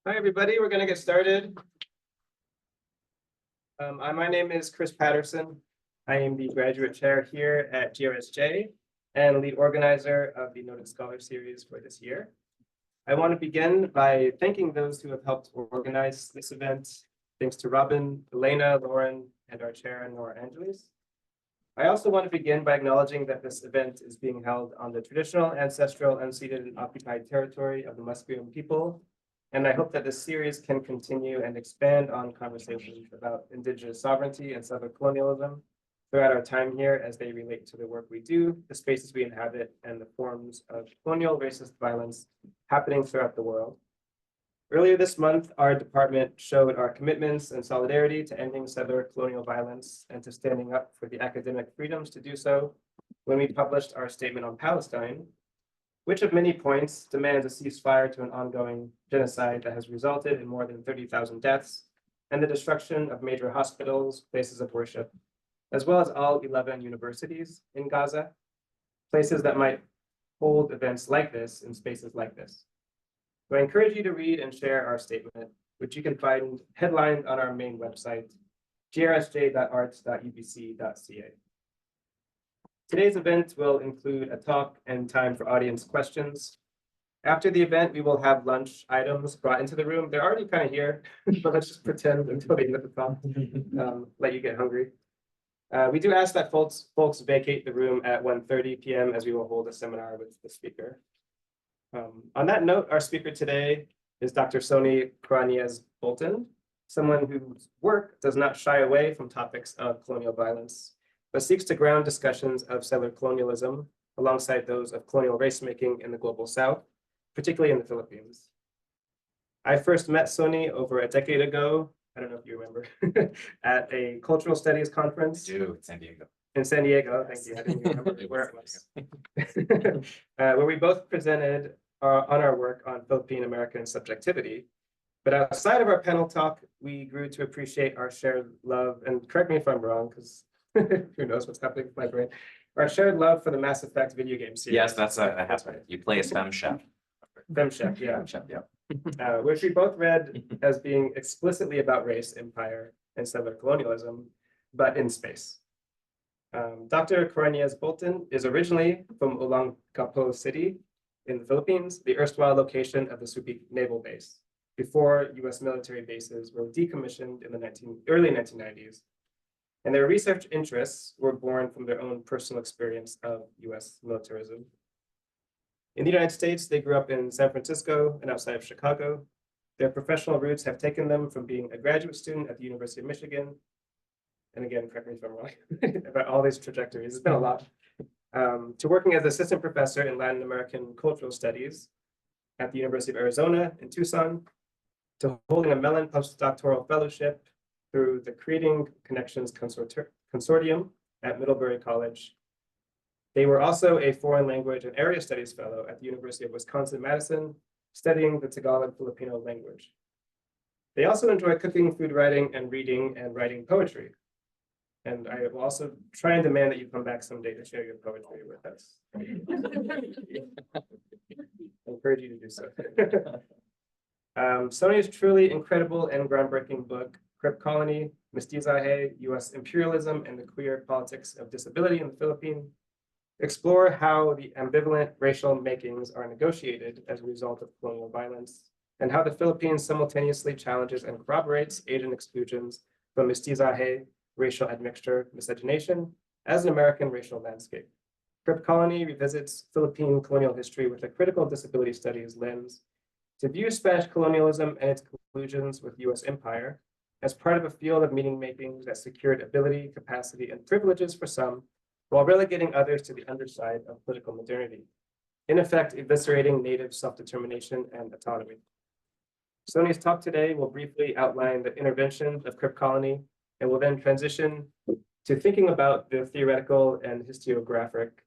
Hi, everybody. We're going to get started. My name is Chris Patterson. I am the graduate chair here at GRSJ and lead organizer of the Noted Scholar Series for this year. I want to begin by thanking those who have helped organize this event. Thanks to Robin, Elena, Lauren, and our chair, Nora Angeles. I also want to begin by acknowledging that this event is being held on the traditional, ancestral, unceded, and occupied territory of the Musqueam people. And I hope that this series can continue and expand on conversations about Indigenous sovereignty and settler colonialism throughout our time here as they relate to the work we do, the spaces we inhabit, and the forms of colonial racist violence happening throughout the world. Earlier this month, our department showed our commitments and solidarity to ending settler colonial violence and to standing up for the academic freedoms to do so when we published our statement on Palestine, which of many points demands a ceasefire to an ongoing genocide that has resulted in more than 30,000 deaths and the destruction of major hospitals, places of worship, as well as all 11 universities in Gaza, places that might hold events like this in spaces like this. So I encourage you to read and share our statement, which you can find headlined on our main website, grsj.arts.ubc.ca. Today's event will include a talk and time for audience questions. After the event, we will have lunch items brought into the room. They're already kind of here, but let's just pretend until the end of the talk, let you get hungry. We do ask that folks vacate the room at 1:30 p.m. as we will hold a seminar with the speaker. On that note, our speaker today is Dr. Sony Coráñez Bolton, someone whose work does not shy away from topics of colonial violence, but seeks to ground discussions of settler colonialism alongside those of colonial race-making in the global South, particularly in the Philippines. I first met Sony over a decade ago, I don't know if you remember, at a cultural studies conference. I do, in San Diego. In San Diego, thank you. I didn't remember where it was. Where we both presented on our work on Philippine American subjectivity. But outside of our panel talk, we grew to appreciate our shared love, and correct me if I'm wrong, because who knows what's happening with my brain, our shared love for the Mass Effect video game series. Yes, that's right. You play as Femme Chef. Femme Chef, yeah. Femme Chef, yeah. Which we both read as being explicitly about race, empire, and settler colonialism, but in space. Dr. Coráñez Bolton is originally from Olongapo City in the Philippines, the erstwhile location of the Subic Naval Base, before US military bases were decommissioned in the early 1990s. And their research interests were born from their own personal experience of US militarism. In the United States, they grew up in San Francisco and outside of Chicago. Their professional roots have taken them from being a graduate student at the University of Michigan, and again, correct me if I'm wrong, about all these trajectories, it's been a lot, to working as assistant professor in Latin American cultural studies at the University of Arizona in Tucson, to holding a Mellon postdoctoral fellowship through the Creating Connections Consortium at Middlebury College. They were also a foreign language and area studies fellow at the University of Wisconsin-Madison, studying the Tagalog Filipino language. They also enjoy cooking, food writing, and reading and writing poetry. And I will also try and demand that you come back someday to share your poetry with us. I encourage you to do so. Sony's truly incredible and groundbreaking book, Crip Colony, Mestizaje, US Imperialism and the Queer Politics of Disability in the Philippines, explore how the ambivalent racial makings are negotiated as a result of colonial violence, and how the Philippines simultaneously challenges and corroborates Asian exclusions from Mestizaje, racial admixture, miscegenation, as an American racial landscape. Crip Colony revisits Philippine colonial history with a critical disability studies lens to view Spanish colonialism and its collusions with US empire as part of a field of meaning making that secured ability, capacity, and privileges for some, while relegating others to the underside of political modernity, in effect, eviscerating native self-determination and autonomy. Sony's talk today will briefly outline the intervention of Crip Colony and will then transition to thinking about the theoretical and historiographic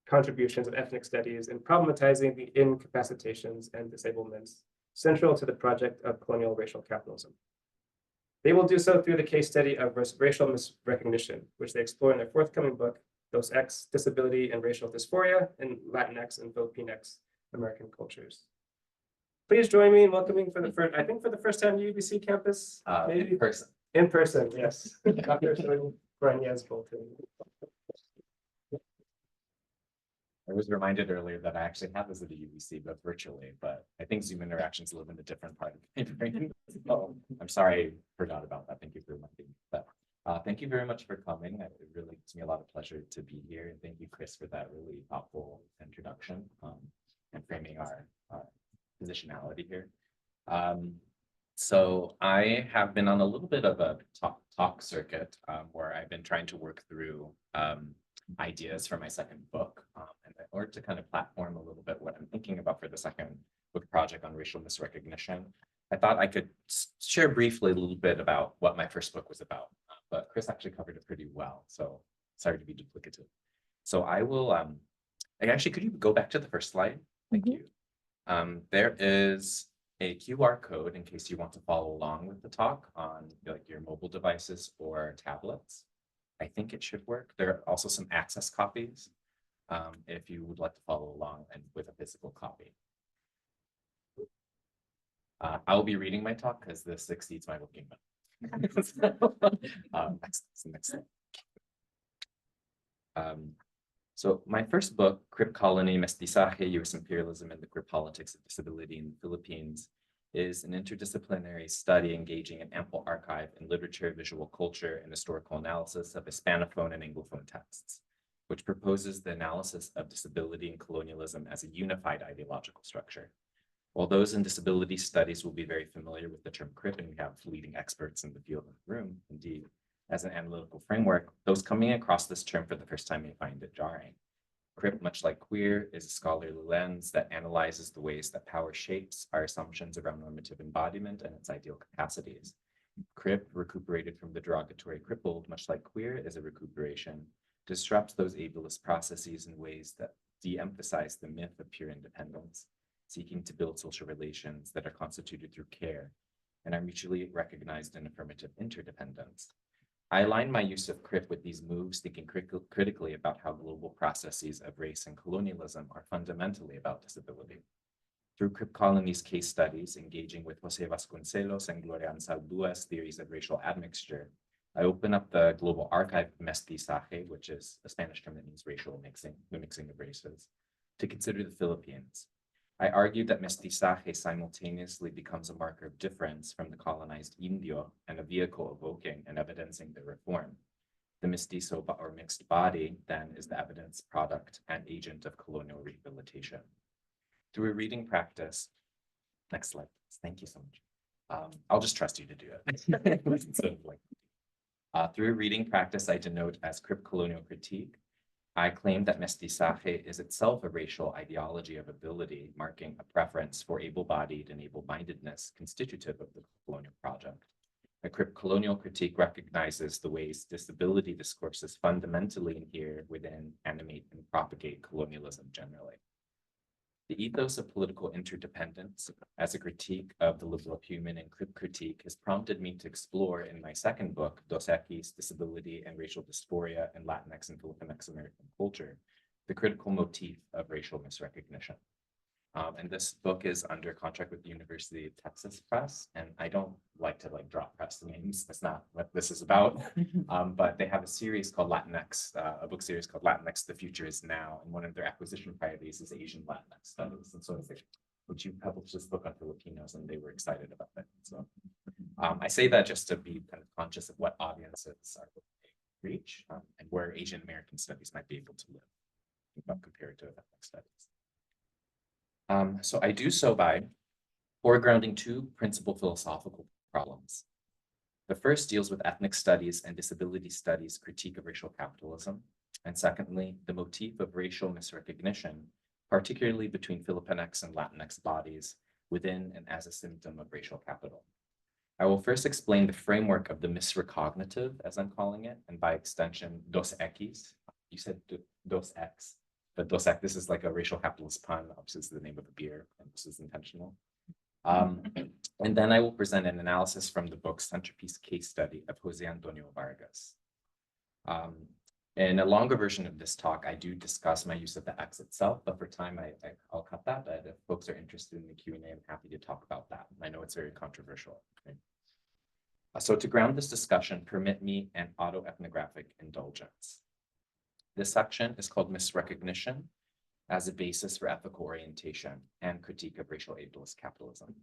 contributions of ethnic studies in problematizing the incapacitations and disablements central to the project of colonial racial capitalism. They will do so through the case study of racial misrecognition, which they explore in their forthcoming book, Dos X, Disability and Racial Dysphoria in Latinx and Filipinx American Cultures. Please join me in welcoming for the first time to UBC campus, maybe In person. in person, yes, Dr. Sony Coráñez Bolton. I was reminded earlier that I actually have visited UBC, but virtually, but I think Zoom interactions live in a different part of my brain. So I'm sorry I forgot about that. Thank you for reminding me. But thank you very much for coming. It really gives me a lot of pleasure to be here. And thank you, Chris, for that really thoughtful introduction and framing our positionality here. So I have been on a little bit of a talk circuit where I've been trying to work through ideas for my second book. And in order to kind of platform a little bit what I'm thinking about for the second book project on racial misrecognition, I thought I could share briefly a little bit about what my first book was about. But Chris actually covered it pretty well, so sorry to be duplicative. So I will, actually, could you go back to the first slide? Thank you. There is a QR code in case you want to follow along with the talk on like your mobile devices or tablets. I think it should work. There are also some access copies if you would like to follow along and with a physical copy. I'll be reading my talk because this exceeds my working minute. Next slide. So my first book, Crip Colony, Mestizaje, U.S. Imperialism and the Crip Politics of Disability in the Philippines, is an interdisciplinary study engaging an ample archive in literature, visual culture, and historical analysis of Hispanophone and Anglophone texts, which proposes the analysis of disability and colonialism as a unified ideological structure. While those in disability studies will be very familiar with the term Crip, and we have leading experts in the field in the room, indeed, as an analytical framework, those coming across this term for the first time may find it jarring. Crip, much like queer, is a scholarly lens that analyzes the ways that power shapes our assumptions around normative embodiment and its ideal capacities. Crip, recuperated from the derogatory crippled, much like queer is a recuperation, disrupts those ableist processes in ways that de-emphasize the myth of pure independence, seeking to build social relations that are constituted through care and are mutually recognized in affirmative interdependence. I align my use of Crip with these moves, thinking critically about how global processes of race and colonialism are fundamentally about disability. Through Crip Colony's case studies, engaging with Jose Vasconcelos and Gloria Anzaldua's theories of racial admixture, I open up the global archive Mestizaje, which is a Spanish term that means racial mixing, the mixing of races, to consider the Philippines. I argued that mestizaje simultaneously becomes a marker of difference from the colonized Indio and a vehicle evoking and evidencing the reform. The mestizo or mixed body then is the evidence, product, and agent of colonial rehabilitation. Through a reading practice, next slide, thank you so much. I'll just trust you to do it. Through a reading practice I denote as Crip colonial critique, I claim that mestizaje is itself a racial ideology of ability, marking a preference for able-bodied and able-mindedness constitutive of the colonial project. A Crip colonial critique recognizes the ways disability discourses fundamentally inhere within, animate, and propagate colonialism generally. The ethos of political interdependence as a critique of the liberal human and Crip critique has prompted me to explore in my second book, Dos Equis, Disability and Racial Dysphoria in Latinx and Filipinx American Culture, the critical motif of racial misrecognition. And this book is under contract with the University of Texas Press, and I don't like to drop press names. That's not what this is about. But they have a series called Latinx, a book series called Latinx, The Future is Now. And one of their acquisition priorities is Asian Latinx studies. And so it's like, would you publish this book on Filipinos? And they were excited about it. So I say that just to be kind of conscious of what audiences are reach and where Asian American studies might be able to live compared to ethnic studies. So I do so by foregrounding two principal philosophical problems. The first deals with ethnic studies and disability studies' critique of racial capitalism. And secondly, the motif of racial misrecognition, particularly between Filipinx and Latinx bodies within and as a symptom of racial capital. I will first explain the framework of the misrecognitive, as I'm calling it, and by extension, Dos Equis. You said Dos X. But Dos Equis, this is like a racial capitalist pun. Obviously, this is the name of a beer, and this is intentional. And then I will present an analysis from the book's centerpiece case study of Jose Antonio Vargas. In a longer version of this talk, I do discuss my use of the X itself, but for time, I'll cut that. But if folks are interested in the Q&A, I'm happy to talk about that. I know it's very controversial. Okay? So to ground this discussion, permit me an autoethnographic indulgence. This section is called Misrecognition as a basis for ethical orientation and critique of racial ableist capitalism.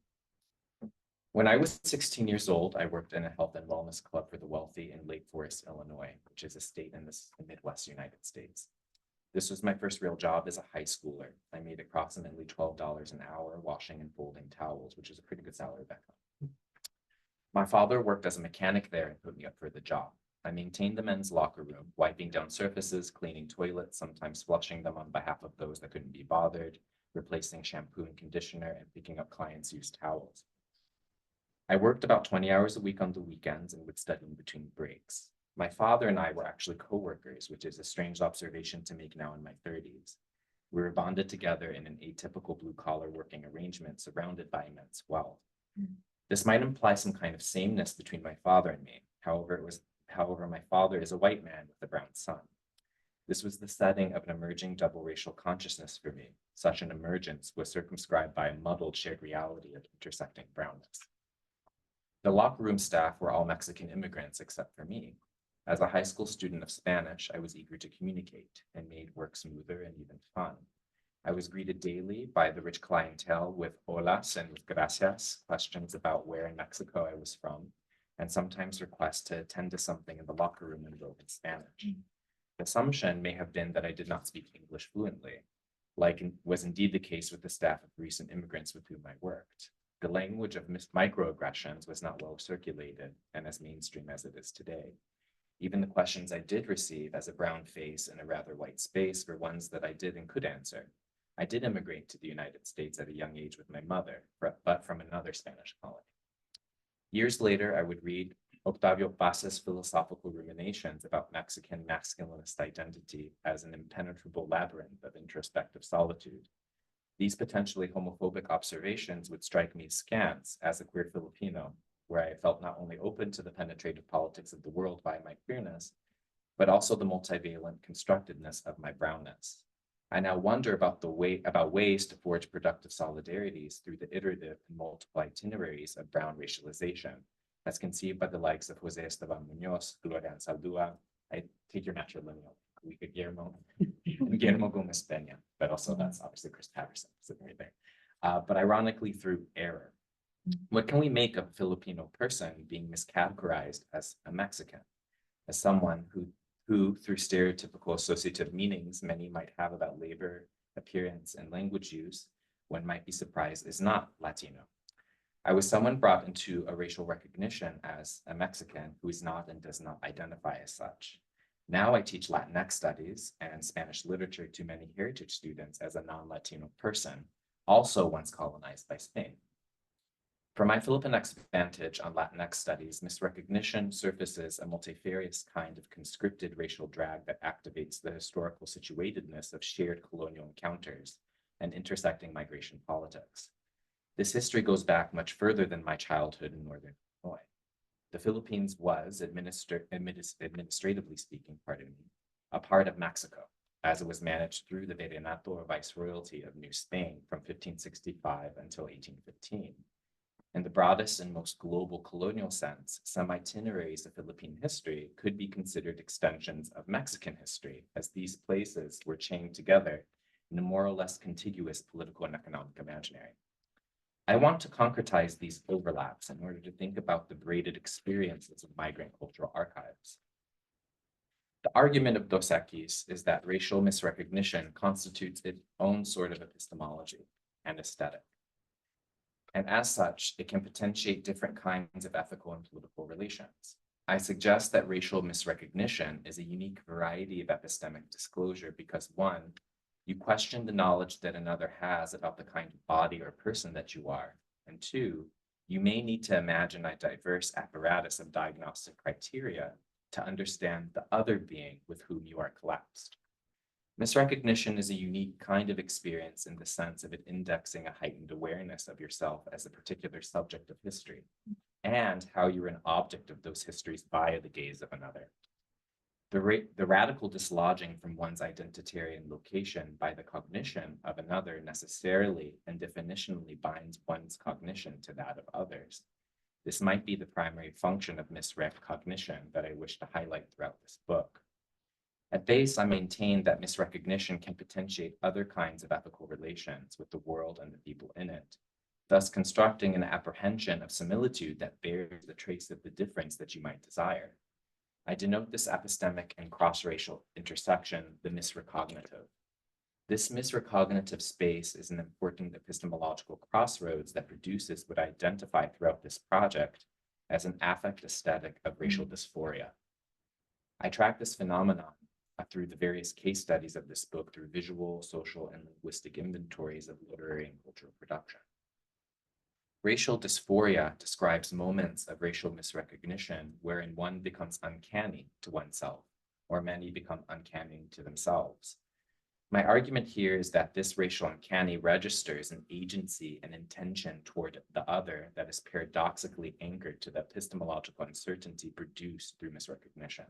When I was 16 years old, I worked in a health and wellness club for the wealthy in Lake Forest, Illinois, which is a state in the Midwest United States. This was my first real job as a high schooler. I made approximately $12 an hour washing and folding towels, which is a pretty good salary back then. My father worked as a mechanic there and put me up for the job. I maintained the men's locker room, wiping down surfaces, cleaning toilets, sometimes flushing them on behalf of those that couldn't be bothered, replacing shampoo and conditioner, and picking up clients' used towels. I worked about 20 hours a week on the weekends and would study in between breaks. My father and I were actually co-workers, which is a strange observation to make now in my 30s. We were bonded together in an atypical blue-collar working arrangement surrounded by immense wealth. This might imply some kind of sameness between my father and me. However, my father is a white man with a brown son. This was the setting of an emerging double racial consciousness for me. Such an emergence was circumscribed by a muddled shared reality of intersecting brownness. The locker room staff were all Mexican immigrants except for me. As a high school student of Spanish, I was eager to communicate and made work smoother and even fun. I was greeted daily by the rich clientele with holas and with gracias, questions about where in Mexico I was from, and sometimes requests to attend to something in the locker room in broken Spanish. The assumption may have been that I did not speak English fluently, like was indeed the case with the staff of recent immigrants with whom I worked. The language of microaggressions was not well circulated and as mainstream as it is today. Even the questions I did receive as a brown face in a rather white space were ones that I did and could answer. I did immigrate to the United States at a young age with my mother, but from another Spanish colony. Years later, I would read Octavio Paz's philosophical ruminations about Mexican masculinist identity as an impenetrable labyrinth of introspective solitude. These potentially homophobic observations would strike me askance as a queer Filipino, where I felt not only open to the penetrative politics of the world by my queerness, but also the multivalent constructedness of my brownness. I now wonder about ways to forge productive solidarities through the iterative and multiple itineraries of brown racialization, as conceived by the likes of Jose Esteban Munoz, Gloria Anzaldúa, I take your matrilineal, Guillermo, and Guillermo Gomez Peña, but also that's obviously Chris Patterson, sitting right there. But ironically through error. What can we make of a Filipino person being miscategorized as a Mexican, as someone who through stereotypical associative meanings many might have about labor, appearance, and language use, one might be surprised is not Latino? I was someone brought into a racial recognition as a Mexican who is not and does not identify as such. Now I teach Latinx studies and Spanish literature to many heritage students as a non-Latino person, also once colonized by Spain. From my Filipinx vantage on Latinx studies, misrecognition surfaces a multifarious kind of conscripted racial drag that activates the historical situatedness of shared colonial encounters and intersecting migration politics. This history goes back much further than my childhood in Northern Illinois. The Philippines was, administratively speaking, a part of Mexico, as it was managed through the Virreinato or Viceroyalty of New Spain from 1565 until 1815. In the broadest and most global colonial sense, some itineraries of Philippine history could be considered extensions of Mexican history, as these places were chained together in a more or less contiguous political and economic imaginary. I want to concretize these overlaps in order to think about the braided experiences of migrant cultural archives. The argument of Dos Equis is that racial misrecognition constitutes its own sort of epistemology and aesthetic. And as such, it can potentiate different kinds of ethical and political relations. I suggest that racial misrecognition is a unique variety of epistemic disclosure because one, you question the knowledge that another has about the kind of body or person that you are, and two, you may need to imagine a diverse apparatus of diagnostic criteria to understand the other being with whom you are collapsed. Misrecognition is a unique kind of experience in the sense of it indexing a heightened awareness of yourself as a particular subject of history, and how you're an object of those histories via the gaze of another. The radical dislodging from one's identitarian location by the cognition of another necessarily and definitionally binds one's cognition to that of others. This might be the primary function of misrecognition that I wish to highlight throughout this book. At base, I maintain that misrecognition can potentiate other kinds of ethical relations with the world and the people in it, thus constructing an apprehension of similitude that bears the trace of the difference that you might desire. I denote this epistemic and cross-racial intersection the misrecognitive. This misrecognitive space is an important epistemological crossroads that produces what I identify throughout this project as an affect aesthetic of racial dysphoria. I track this phenomenon through the various case studies of this book through visual, social, and linguistic inventories of literary and cultural production. Racial dysphoria describes moments of racial misrecognition wherein one becomes uncanny to oneself, or many become uncanny to themselves. My argument here is that this racial uncanny registers an agency and intention toward the other that is paradoxically anchored to the epistemological uncertainty produced through misrecognition.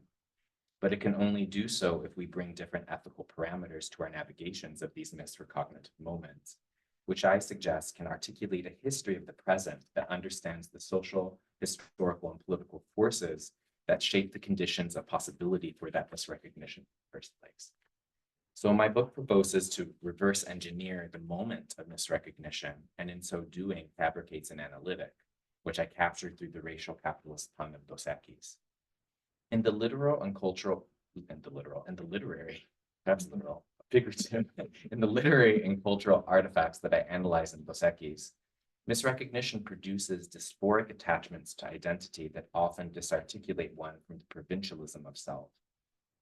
But it can only do so if we bring different ethical parameters to our navigations of these misrecognitive moments, which I suggest can articulate a history of the present that understands the social, historical, and political forces that shape the conditions of possibility for that misrecognition in the first place. So my book proposes to reverse engineer the moment of misrecognition, and in so doing fabricates an analytic, which I captured through the racial capitalist pun of Dos Equis. In the literal and cultural, and the literary, perhaps literal, figurative, in the literary and cultural artifacts that I analyze in Dos Equis, misrecognition produces dysphoric attachments to identity that often disarticulate one from the provincialism of self,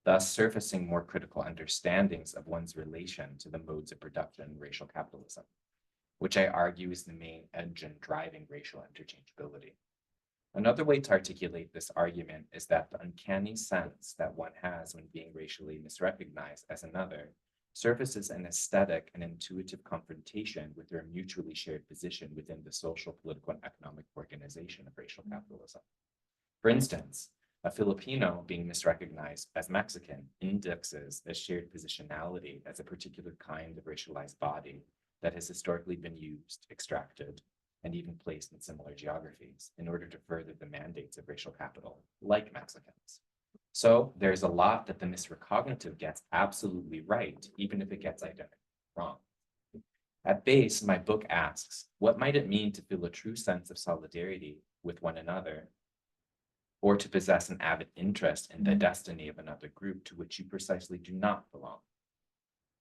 thus surfacing more critical understandings of one's relation to the modes of production in racial capitalism, which I argue is the main engine driving racial interchangeability. Another way to articulate this argument is that the uncanny sense that one has when being racially misrecognized as another surfaces an aesthetic and intuitive confrontation with their mutually shared position within the social, political, and economic organization of racial capitalism. For instance, a Filipino being misrecognized as Mexican indexes a shared positionality as a particular kind of racialized body that has historically been used, extracted, and even placed in similar geographies in order to further the mandates of racial capital, like Mexicans. So there's a lot that the misrecognitive gets absolutely right, even if it gets identically wrong. At base, my book asks, what might it mean to feel a true sense of solidarity with one another, or to possess an avid interest in the destiny of another group to which you precisely do not belong?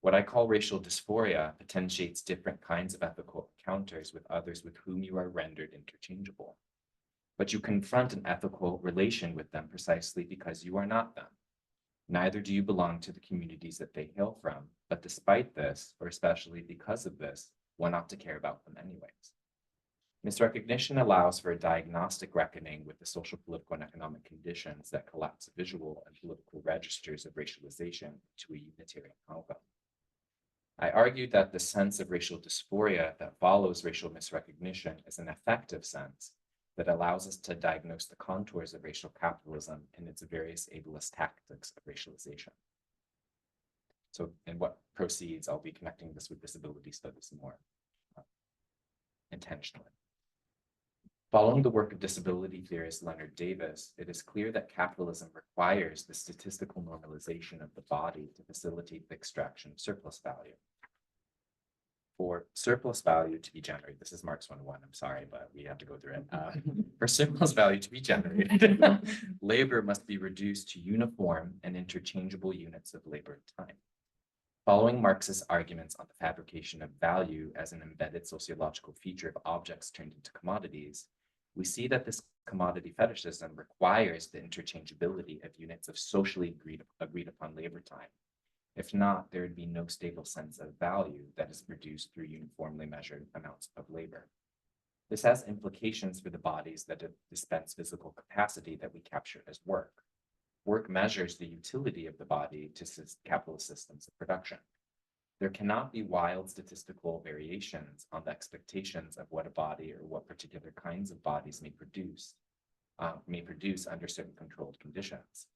What I call racial dysphoria potentiates different kinds of ethical encounters with others with whom you are rendered interchangeable. But you confront an ethical relation with them precisely because you are not them. Neither do you belong to the communities that they hail from, but despite this, or especially because of this, one ought to care about them anyways. Misrecognition allows for a diagnostic reckoning with the social, political, and economic conditions that collapse visual and political registers of racialization to a unitarian outcome. I argued that the sense of racial dysphoria that follows racial misrecognition is an affective sense that allows us to diagnose the contours of racial capitalism and its various ableist tactics of racialization. So in what proceeds, I'll be connecting this with disability studies more intentionally. Following the work of disability theorist Leonard Davis, it is clear that capitalism requires the statistical normalization of the body to facilitate the extraction of surplus value. For surplus value to be generated, this is Marx 101, I'm sorry, but we have to go through it. For surplus value to be generated, labor must be reduced to uniform and interchangeable units of labor time. Following Marx's arguments on the fabrication of value as an embedded sociological feature of objects turned into commodities, we see that this commodity fetishism requires the interchangeability of units of socially agreed upon labor time. If not, there would be no stable sense of value that is produced through uniformly measured amounts of labor. This has implications for the bodies that dispense physical capacity that we capture as work. Work measures the utility of the body to capitalist systems of production. There cannot be wild statistical variations on the expectations of what a body or what particular kinds of bodies may produce under certain controlled conditions.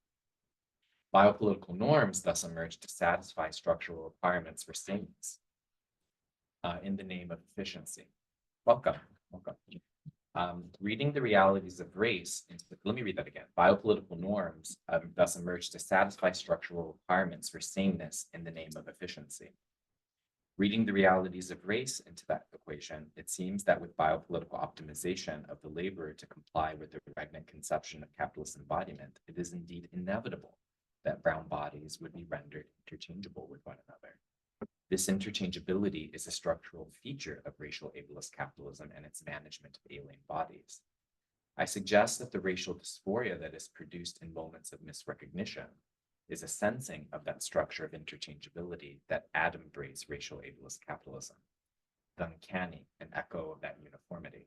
Biopolitical norms thus emerge to satisfy structural requirements for sameness in the name of efficiency. Welcome. Reading the realities of race, let me read that again. Biopolitical norms thus emerge to satisfy structural requirements for sameness in the name of efficiency. Reading the realities of race into that equation, it seems that with biopolitical optimization of the laborer to comply with the regnant conception of capitalist embodiment, it is indeed inevitable that brown bodies would be rendered interchangeable with one another. This interchangeability is a structural feature of racial ableist capitalism and its management of alien bodies. I suggest that the racial dysphoria that is produced in moments of misrecognition is a sensing of that structure of interchangeability that adumbrates racial ableist capitalism, the uncanny, an echo of that uniformity.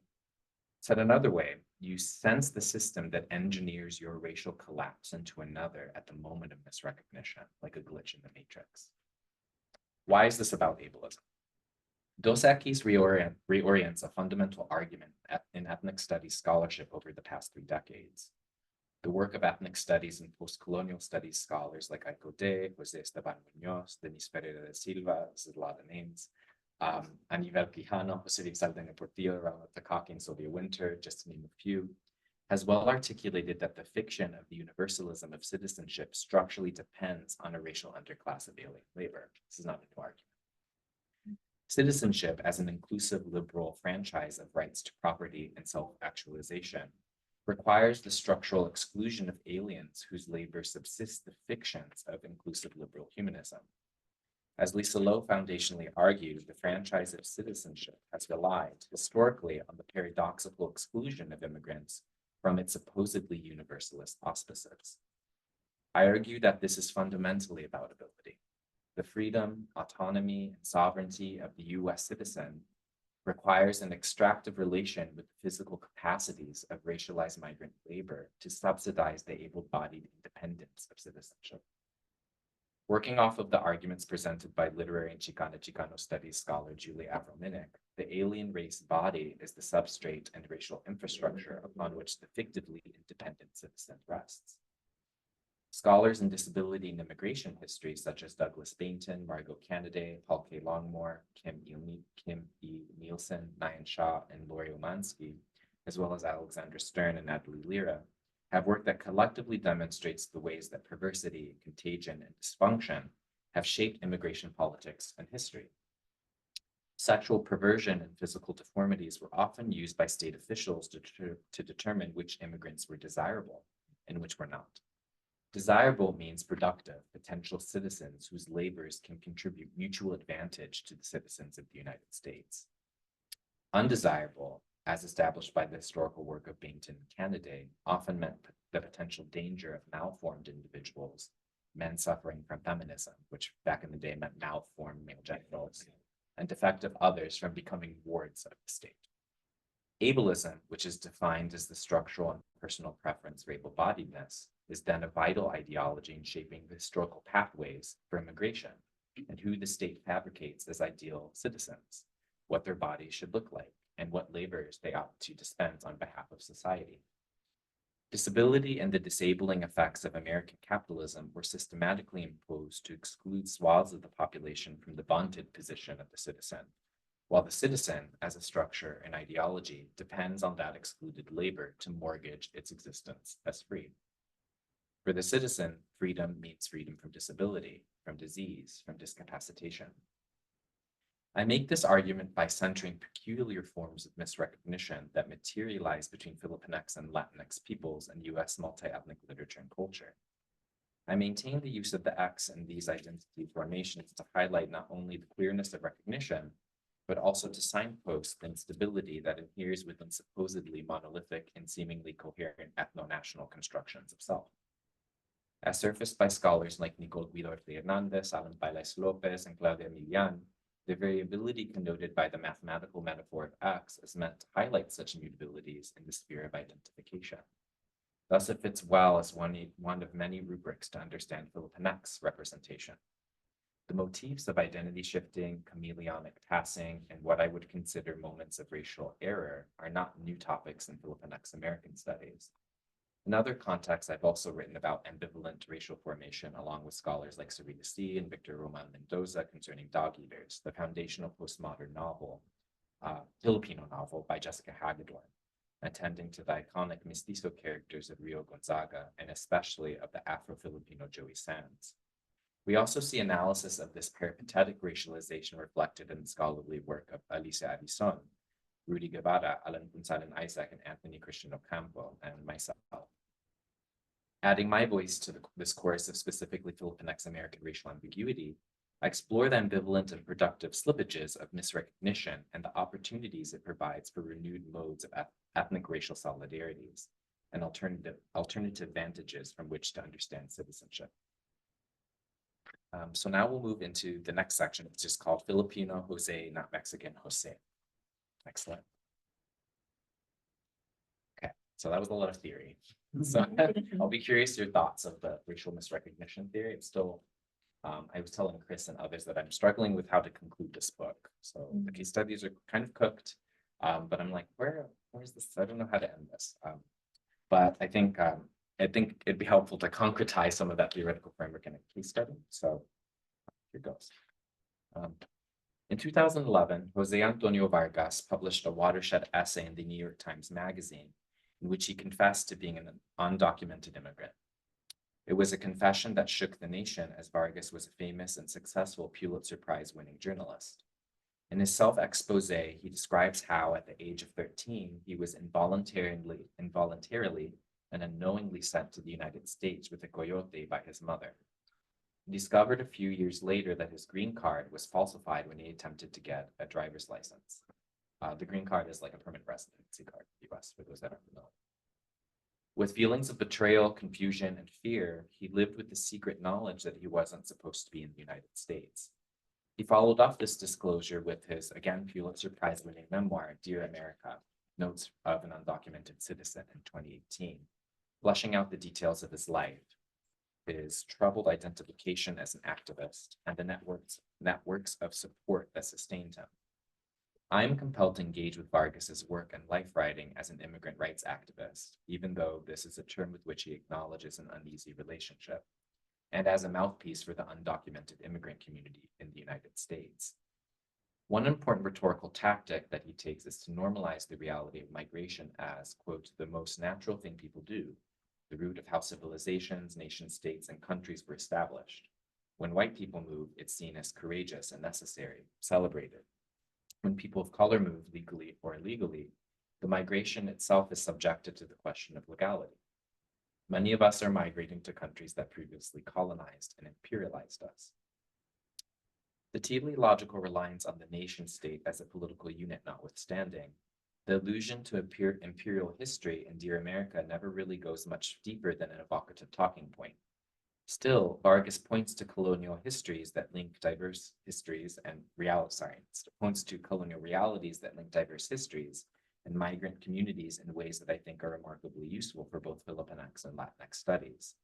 Said another way, you sense the system that engineers your racial collapse into another at the moment of misrecognition, like a glitch in the matrix. Why is this about ableism? Dos Equis reorients a fundamental argument in ethnic studies scholarship over the past 3 decades. The work of ethnic studies and post-colonial studies scholars like Aiko De, José Esteban Muñoz, Denise Pereira de Silva, this is a lot of names, Aníbal Quijano, José Saldaña Portillo, Raúl Takaki, and Sylvia Winter, just to name a few, has well articulated that the fiction of the universalism of citizenship structurally depends on a racial underclass of alien labor. This is not a new argument. Citizenship as an inclusive liberal franchise of rights to property and self-actualization requires the structural exclusion of aliens whose labor subsists the fictions of inclusive liberal humanism. As Lisa Lowe foundationally argued, the franchise of citizenship has relied historically on the paradoxical exclusion of immigrants from its supposedly universalist auspices. I argue that this is fundamentally about ability. The freedom, autonomy, and sovereignty of the US citizen requires an extractive relation with the physical capacities of racialized migrant labor to subsidize the able-bodied independence of citizenship. Working off of the arguments presented by literary and Chicano studies scholar Julie Avrominic, the alien race body is the substrate and racial infrastructure upon which the fictively independent citizen rests. Scholars in disability and immigration history, such as Douglas Bainton, Margot Canaday, Paul K. Longmore, Kim E. Nielsen, Nayan Shah, and Lori Omansky, as well as Alexandra Stern and Natalie Lira, have work that collectively demonstrates the ways that perversity, contagion, and dysfunction have shaped immigration politics and history. Sexual perversion and physical deformities were often used by state officials to determine which immigrants were desirable and which were not. Desirable means productive, potential citizens whose labors can contribute mutual advantage to the citizens of the United States. Undesirable, as established by the historical work of Bainton and Canaday, often meant the potential danger of malformed individuals, men suffering from feminism, which back in the day meant malformed male genitals, and defective others from becoming wards of the state. Ableism, which is defined as the structural and personal preference for able-bodiedness, is then a vital ideology in shaping the historical pathways for immigration and who the state fabricates as ideal citizens, what their bodies should look like, and what labors they ought to dispense on behalf of society. Disability and the disabling effects of American capitalism were systematically imposed to exclude swaths of the population from the bonded position of the citizen, while the citizen, as a structure and ideology, depends on that excluded labor to mortgage its existence as free. For the citizen, freedom means freedom from disability, from disease, from discapacitation. I make this argument by centering peculiar forms of misrecognition that materialize between Filipinx and Latinx peoples and US multi-ethnic literature and culture. I maintain the use of the X in these identity formations to highlight not only the clearness of recognition, but also to signpost the instability that inheres within supposedly monolithic and seemingly coherent ethno-national constructions of self. As surfaced by scholars like Nicole Guido Hernandez, Alan Pailes Lopez, and Claudia Milian, the variability connoted by the mathematical metaphor of X is meant to highlight such mutabilities in the sphere of identification. Thus, it fits well as one of many rubrics to understand Filipinx representation. The motifs of identity shifting, chameleonic passing, and what I would consider moments of racial error are not new topics in Filipinx American studies. In other contexts, I've also written about ambivalent racial formation along with scholars like Sarita C. and Victor Roman Mendoza concerning Dog Eaters, the foundational postmodern novel, Filipino novel by Jessica Hagedorn, attending to the iconic mestizo characters of Rio Gonzaga and especially of the Afro-Filipino Joey Sands. We also see analysis of this peripatetic racialization reflected in the scholarly work of Alicia Avison, Rudy Guevara, Alan Punsalan Isaac, and Anthony Christian Ocampo, and myself. Adding my voice to this course of specifically Filipinx American racial ambiguity, I explore the ambivalent and productive slippages of misrecognition and the opportunities it provides for renewed modes of ethnic racial solidarities and alternative vantages from which to understand citizenship. So now we'll move into the next section, which is called Filipino Jose, not Mexican Jose. Excellent. Okay, so that was a lot of theory. So I'll be curious your thoughts of the racial misrecognition theory. It's still, I was telling Chris and others that I'm struggling with how to conclude this book. So the case studies are kind of cooked, but I'm like, where's this? I don't know how to end this. But I think it'd be helpful to concretize some of that theoretical framework in a case study. So here goes. In 2011, Jose Antonio Vargas published a watershed essay in the New York Times Magazine, in which he confessed to being an undocumented immigrant. It was a confession that shook the nation, as Vargas was a famous and successful Pulitzer Prize-winning journalist. In his self-expose, he describes how, at the age of 13, he was involuntarily and unknowingly sent to the United States with a coyote by his mother. He discovered a few years later that his green card was falsified when he attempted to get a driver's license. The green card is like a permanent residency card in the US, for those that aren't familiar. With feelings of betrayal, confusion, and fear, he lived with the secret knowledge that he wasn't supposed to be in the United States. He followed up this disclosure with his, again, Pulitzer Prize-winning memoir, Dear America, Notes of an Undocumented Citizen in 2018, fleshing out the details of his life, his troubled identification as an activist, and the networks of support that sustained him. I am compelled to engage with Vargas's work and life writing as an immigrant rights activist, even though this is a term with which he acknowledges an uneasy relationship, and as a mouthpiece for the undocumented immigrant community in the United States. One important rhetorical tactic that he takes is to normalize the reality of migration as, quote, the most natural thing people do, the root of how civilizations, nation states, and countries were established. When white people move, it's seen as courageous and necessary, celebrated. When people of color move legally or illegally, the migration itself is subjected to the question of legality. Many of us are migrating to countries that previously colonized and imperialized us. The teleological reliance on the nation state as a political unit notwithstanding, the allusion to imperial history in Dear America never really goes much deeper than an evocative talking point. Still, Vargas points to colonial histories that link diverse histories and points to colonial realities that link diverse histories and migrant communities in ways that I think are remarkably useful for both Filipinx and Latinx studies.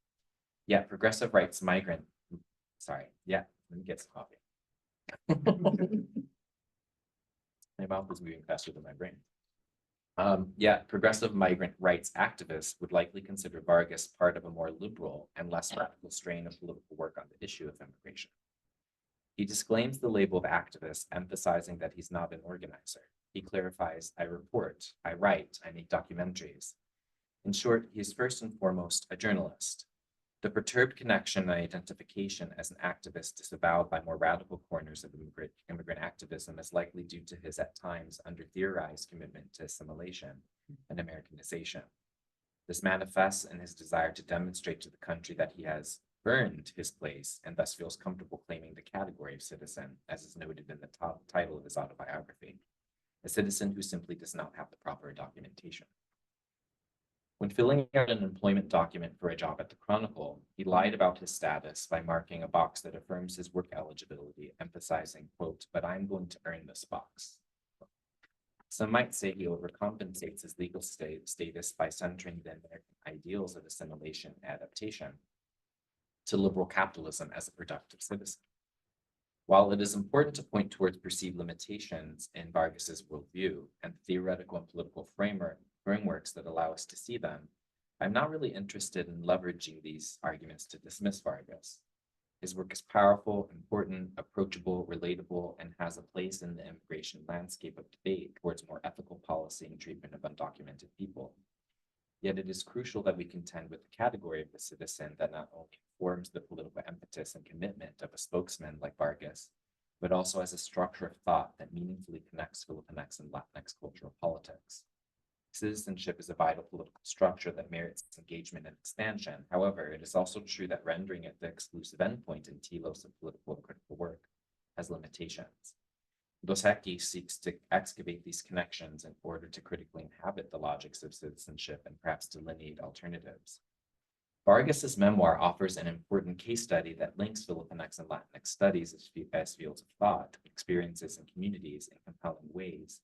Yet progressive rights let me get some coffee. My mouth is moving faster than my brain. Yet progressive migrant rights activists would likely consider Vargas part of a more liberal and less radical strain of political work on the issue of immigration. He disclaims the label of activist, emphasizing that he's not an organizer. He clarifies, I report, I write, I make documentaries. In short, he is first and foremost a journalist. The perturbed connection and identification as an activist disavowed by more radical corners of immigrant activism is likely due to his at times under-theorized commitment to assimilation and Americanization. This manifests in his desire to demonstrate to the country that he has earned his place and thus feels comfortable claiming the category of citizen, as is noted in the top title of his autobiography, a citizen who simply does not have the proper documentation. When filling out an employment document for a job at the Chronicle, he lied about his status by marking a box that affirms his work eligibility, emphasizing, quote, but I'm going to earn this box. Some might say he overcompensates his legal status by centering the American ideals of assimilation and adaptation to liberal capitalism as a productive citizen. While it is important to point towards perceived limitations in Vargas's worldview and theoretical and political frameworks that allow us to see them, I'm not really interested in leveraging these arguments to dismiss Vargas. His work is powerful, important, approachable, relatable, and has a place in the immigration landscape of debate towards more ethical policy and treatment of undocumented people. Yet it is crucial that we contend with the category of the citizen that not only informs the political impetus and commitment of a spokesman like Vargas, but also as a structure of thought that meaningfully connects Filipinx and Latinx cultural politics. Citizenship is a vital political structure that merits engagement and expansion. However, it is also true that rendering it the exclusive endpoint in telos of political and critical work has limitations. Dos Equis seeks to excavate these connections in order to critically inhabit the logics of citizenship and perhaps delineate alternatives. Vargas's memoir offers an important case study that links Filipinx and Latinx studies as fields of thought, experiences, and communities in compelling ways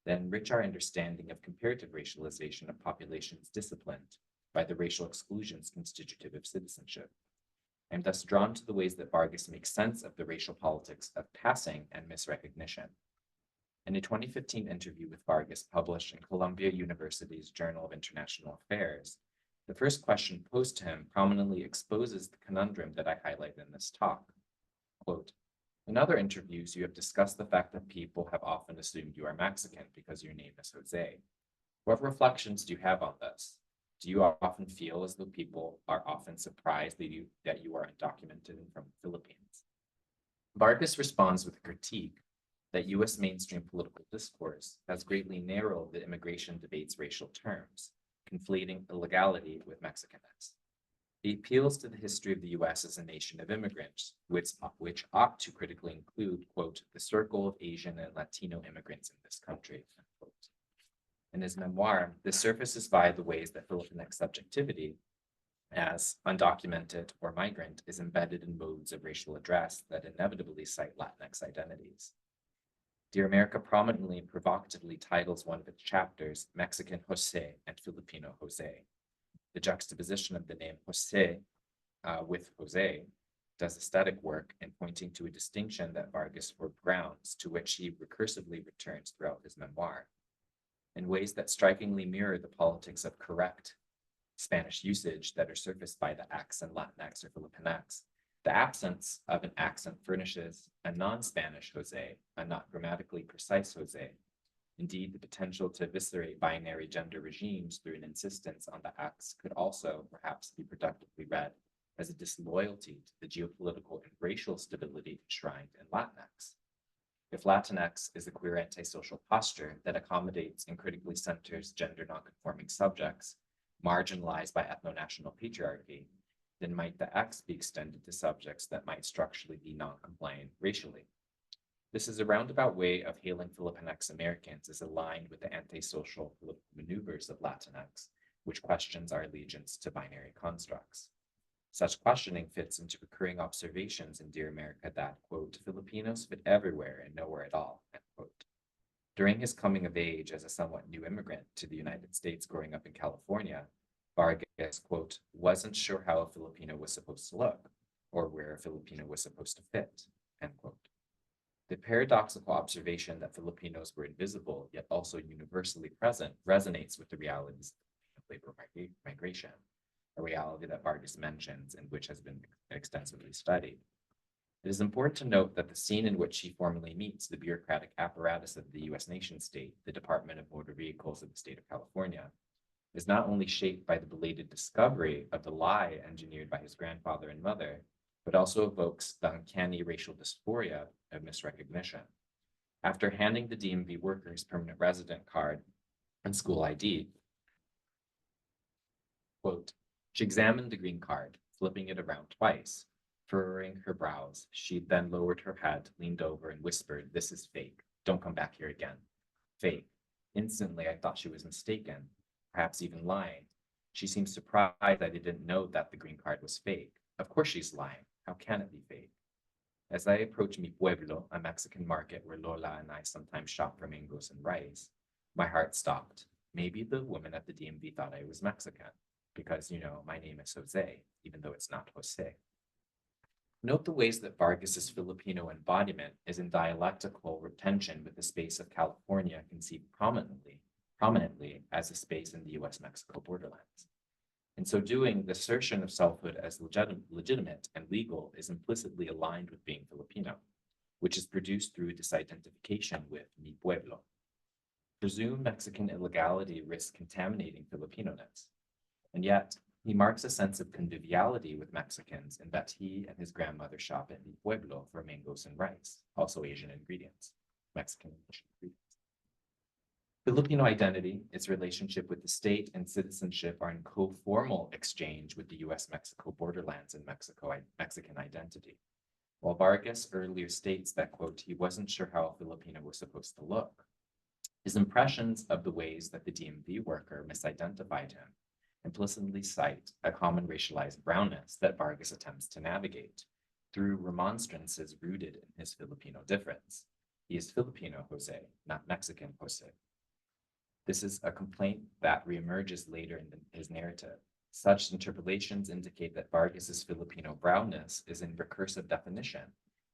that enrich our understanding of comparative racialization of populations disciplined by the racial exclusions constitutive of citizenship. I am thus drawn to the ways that Vargas makes sense of the racial politics of passing and misrecognition. In a 2015 interview with Vargas published in Columbia University's Journal of International Affairs, the first question posed to him prominently exposes the conundrum that I highlight in this talk. Quote, in other interviews, you have discussed the fact that people have often assumed you are Mexican because your name is Jose. What reflections do you have on this? Do you often feel as though people are often surprised that you are undocumented and from the Philippines? Vargas responds with a critique that U.S. mainstream political discourse has greatly narrowed the immigration debate's racial terms, conflating illegality with Mexicanness. He appeals to the history of the U.S. as a nation of immigrants, which ought to critically include, quote, the circle of Asian and Latino immigrants in this country, unquote. In his memoir, this surfaces via the ways that Filipinx subjectivity, as undocumented or migrant, is embedded in modes of racial address that inevitably cite Latinx identities. Dear America prominently and provocatively titles one of its chapters Mexican Jose and Filipino Jose. The juxtaposition of the name Jose with Jose does aesthetic work in pointing to a distinction that Vargas foregrounds, to which he recursively returns throughout his memoir, in ways that strikingly mirror the politics of correct Spanish usage that are surfaced by the accent Latinx or Filipinx. The absence of an accent furnishes a non-Spanish Jose, a not grammatically precise Jose. Indeed, the potential to eviscerate binary gender regimes through an insistence on the X could also perhaps be productively read as a disloyalty to the geopolitical and racial stability enshrined in Latinx. If Latinx is a queer antisocial posture that accommodates and critically centers gender nonconforming subjects, marginalized by ethno-national patriarchy, then might the X be extended to subjects that might structurally be non-compliant racially? This is a roundabout way of hailing Filipinx Americans as aligned with the antisocial political maneuvers of Latinx, which questions our allegiance to binary constructs. Such questioning fits into recurring observations in Dear America that, quote, Filipinos fit everywhere and nowhere at all, end quote. During his coming of age as a somewhat new immigrant to the United States growing up in California, Vargas, quote, wasn't sure how a Filipino was supposed to look or where a Filipino was supposed to fit, end quote. The paradoxical observation that Filipinos were invisible yet also universally present resonates with the realities of labor migration, a reality that Vargas mentions and which has been extensively studied. It is important to note that the scene in which he formally meets the bureaucratic apparatus of the U.S. nation-state, the Department of Motor Vehicles of the state of California, is not only shaped by the belated discovery of the lie engineered by his grandfather and mother, but also evokes the uncanny racial dysphoria of misrecognition. After handing the DMV worker's permanent resident card and school ID, quote, she examined the green card, flipping it around twice. Furrowing her brows, she then lowered her head, leaned over, and whispered, this is fake. Don't come back here again. Fake. Instantly, I thought she was mistaken, perhaps even lying. She seemed surprised that I didn't know that the green card was fake. Of course she's lying. How can it be fake? As I approached Mi Pueblo, a Mexican market where Lola and I sometimes shop for mangoes and rice, my heart stopped. Maybe the woman at the DMV thought I was Mexican, because, my name is Jose, even though it's not Jose. Note the ways that Vargas's Filipino embodiment is in dialectical tension with the space of California conceived prominently as a space in the US-Mexico borderlands. In so doing, the assertion of selfhood as legitimate and legal is implicitly aligned with being Filipino, which is produced through disidentification with mi pueblo. Presumed Mexican illegality risks contaminating Filipino-ness, and yet he marks a sense of conviviality with Mexicans in that he and his grandmother shop at mi pueblo for mangoes and rice, also Asian ingredients, Mexican ingredients. Filipino identity, its relationship with the state and citizenship are in co-formal exchange with the US-Mexico borderlands and Mexican identity. While Vargas earlier states that, quote, he wasn't sure how a Filipino was supposed to look, his impressions of the ways that the DMV worker misidentified him implicitly cite a common racialized brownness that Vargas attempts to navigate through remonstrances rooted in his Filipino difference. He is Filipino Jose, not Mexican Jose. This is a complaint that reemerges later in his narrative. Such interpolations indicate that Vargas's Filipino brownness is in recursive definition,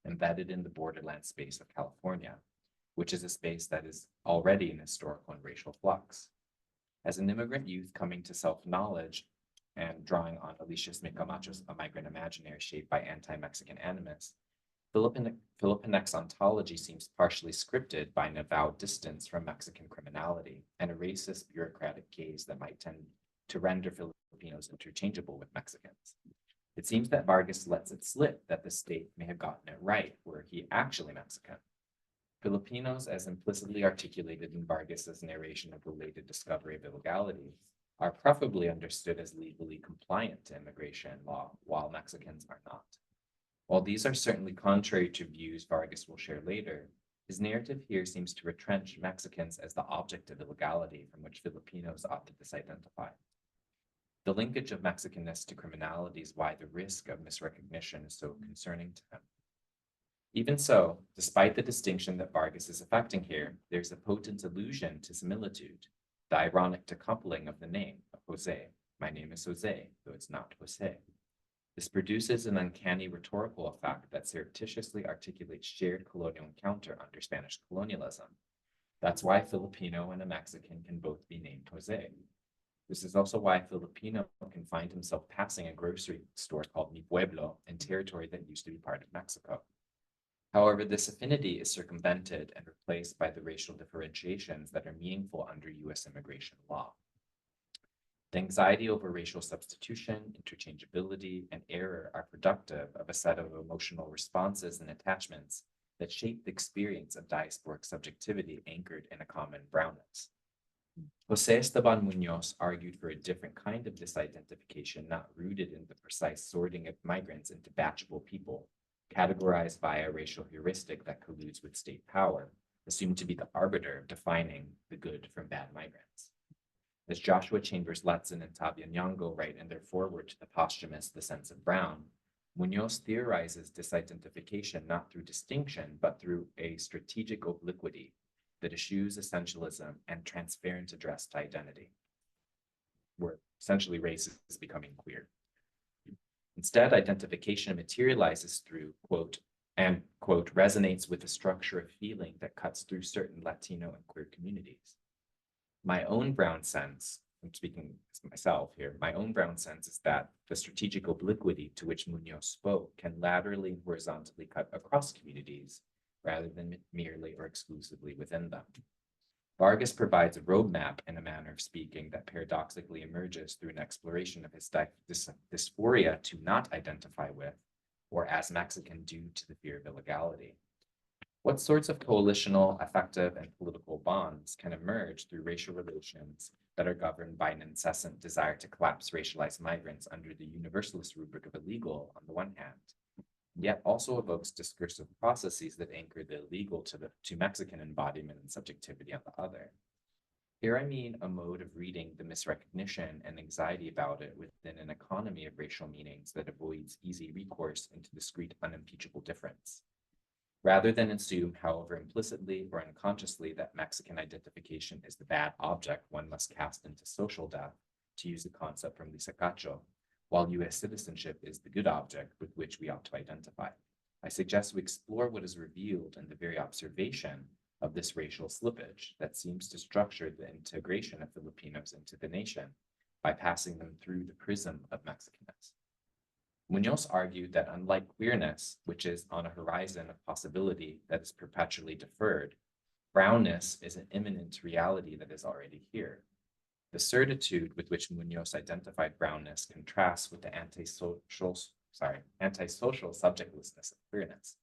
embedded in the borderland space of California, which is a space that is already in historical and racial flux. As an immigrant youth coming to self-knowledge and drawing on Alicia Smith Camacho's A Migrant Imaginary shaped by anti-Mexican animus, Filipinx ontology seems partially scripted by an avowed distance from Mexican criminality and a racist bureaucratic gaze that might tend to render Filipinos interchangeable with Mexicans. It seems that Vargas lets it slip that the state may have gotten it right, were he actually Mexican. Filipinos, as implicitly articulated in Vargas's narration of the related discovery of illegality, are preferably understood as legally compliant to immigration law, while Mexicans are not. While these are certainly contrary to views Vargas will share later, his narrative here seems to retrench Mexicans as the object of illegality from which Filipinos ought to disidentify. The linkage of Mexicanness to criminality is why the risk of misrecognition is so concerning to him. Even so, despite the distinction that Vargas is effecting here, there's a potent allusion to similitude, the ironic decoupling of the name of Jose. My name is Jose, though it's not Jose. This produces an uncanny rhetorical effect that surreptitiously articulates shared colonial encounter under Spanish colonialism. That's why Filipino and a Mexican can both be named Jose. This is also why Filipino can find himself passing a grocery store called Mi Pueblo in territory that used to be part of Mexico. However, this affinity is circumvented and replaced by the racial differentiations that are meaningful under US immigration law. The anxiety over racial substitution, interchangeability, and error are productive of a set of emotional responses and attachments that shape the experience of diasporic subjectivity anchored in a common brownness. Jose Esteban Munoz argued for a different kind of disidentification not rooted in the precise sorting of migrants into batchable people, categorized via a racial heuristic that colludes with state power, assumed to be the arbiter of defining the good from bad migrants. As Joshua Chambers Letson and Tabia Nyong'o write in their foreword to the posthumous The Sense of Brown, Munoz theorizes disidentification not through distinction, but through a strategic obliquity that eschews essentialism and transparent address to identity, where essentially race is becoming queer. Instead, identification materializes through, quote, and, quote, resonates with a structure of feeling that cuts through certain Latino and queer communities. My own brown sense, I'm speaking as myself here, my own brown sense is that the strategic obliquity to which Munoz spoke can laterally and horizontally cut across communities rather than merely or exclusively within them. Vargas provides a roadmap in a manner of speaking that paradoxically emerges through an exploration of his dysphoria to not identify with or as Mexican due to the fear of illegality. What sorts of coalitional, affective, and political bonds can emerge through racial relations that are governed by an incessant desire to collapse racialized migrants under the universalist rubric of illegal on the one hand, yet also evokes discursive processes that anchor the illegal to Mexican embodiment and subjectivity on the other? Here I mean a mode of reading the misrecognition and anxiety about it within an economy of racial meanings that avoids easy recourse into discrete unimpeachable difference. Rather than assume, however implicitly or unconsciously, that Mexican identification is the bad object one must cast into social death, to use a concept from Lisa Cacho, while US citizenship is the good object with which we ought to identify. I suggest we explore what is revealed in the very observation of this racial slippage that seems to structure the integration of Filipinos into the nation by passing them through the prism of Mexicanness. Munoz argued that unlike queerness, which is on a horizon of possibility that is perpetually deferred, brownness is an imminent reality that is already here. The certitude with which Munoz identified brownness contrasts with the antisocial subjectlessness of queerness.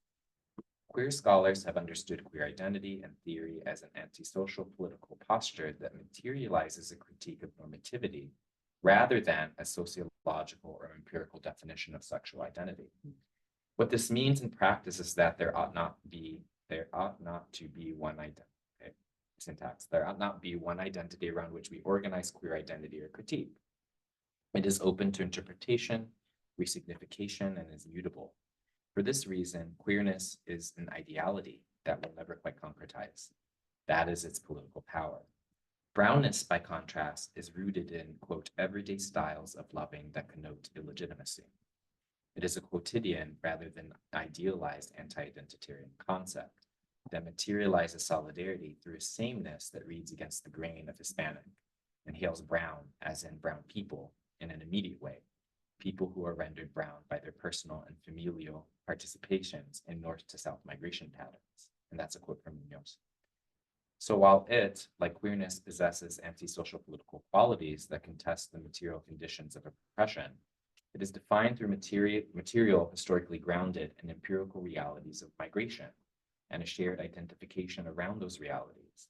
Queer scholars have understood queer identity and theory as an antisocial political posture that materializes a critique of normativity rather than a sociological or empirical definition of sexual identity. What this means in practice is that there ought not to be one identity. Syntax. There ought not be one identity around which we organize queer identity or critique. It is open to interpretation, resignification, and is mutable. For this reason, queerness is an ideality that will never quite concretize. That is its political power. Brownness, by contrast, is rooted in, quote, everyday styles of loving that connote illegitimacy. It is a quotidian rather than idealized anti-identitarian concept that materializes solidarity through a sameness that reads against the grain of Hispanic and hails brown, as in brown people, in an immediate way, people who are rendered brown by their personal and familial participations in north to south migration patterns. And that's a quote from Munoz. So while it, like queerness, possesses antisocial political qualities that contest the material conditions of oppression, it is defined through material historically grounded and empirical realities of migration and a shared identification around those realities.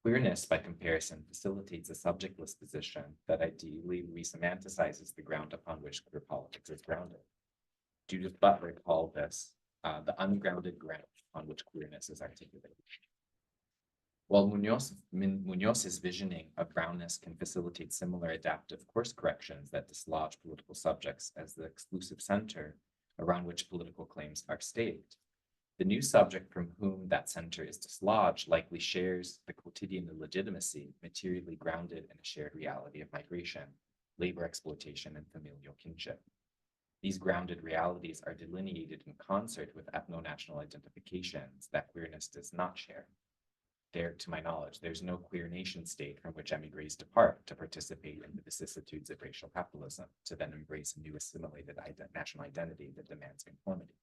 Queerness, by comparison, facilitates a subjectless position that ideally resemanticizes the ground upon which queer politics is grounded. Judith Butler called this the ungrounded ground on which queerness is articulated. While Munoz's visioning of brownness can facilitate similar adaptive course corrections that dislodge political subjects as the exclusive center around which political claims are staked, the new subject from whom that center is dislodged likely shares the quotidian illegitimacy materially grounded in a shared reality of migration, labor exploitation, and familial kinship. These grounded realities are delineated in concert with ethno-national identifications that queerness does not share. There, to my knowledge, there's no queer nation state from which emigres depart to participate in the vicissitudes of racial capitalism, to then embrace a new assimilated national identity that demands conformity.